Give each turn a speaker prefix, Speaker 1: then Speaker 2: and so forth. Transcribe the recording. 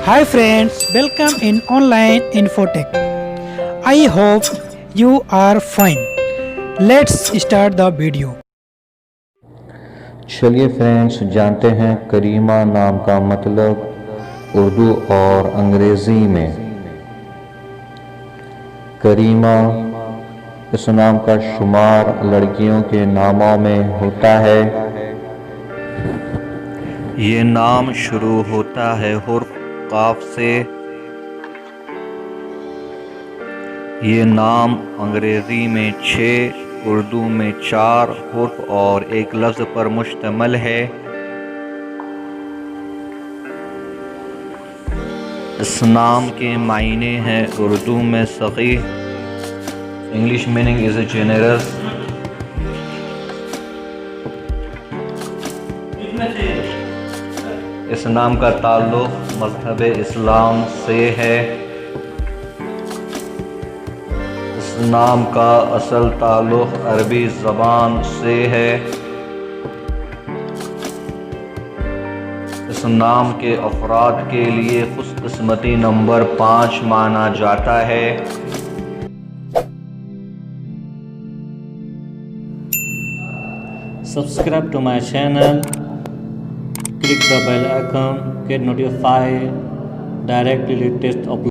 Speaker 1: Hi friends, welcome in online Infotech. I hope you are fine. Let's start the video.
Speaker 2: چلیے friends جانتے ہیں کریمہ نام کا مطلب اردو اور انگریزی میں۔ کریمہ اس نام کا شمار لڑکیوں کے ناموں میں ہوتا ہے۔ یہ نام شروع ہوتا ہے حرف قاف سے۔ یہ نام انگریزی میں 6، اردو میں 4 حرف اور ایک لفظ پر مشتمل ہے۔ اس نام کے معنی ہیں اردو میں سخی، انگلش میننگ از جنرس۔ اس نام کا تعلق مذہب اسلام سے ہے۔ اس نام کا اصل تعلق عربی زبان سے ہے۔ اس نام کے افراد کے لیے خوش قسمتی نمبر 5 مانا جاتا ہے۔
Speaker 3: Subscribe to my channel, click the bell icon, get notified directly latest upload.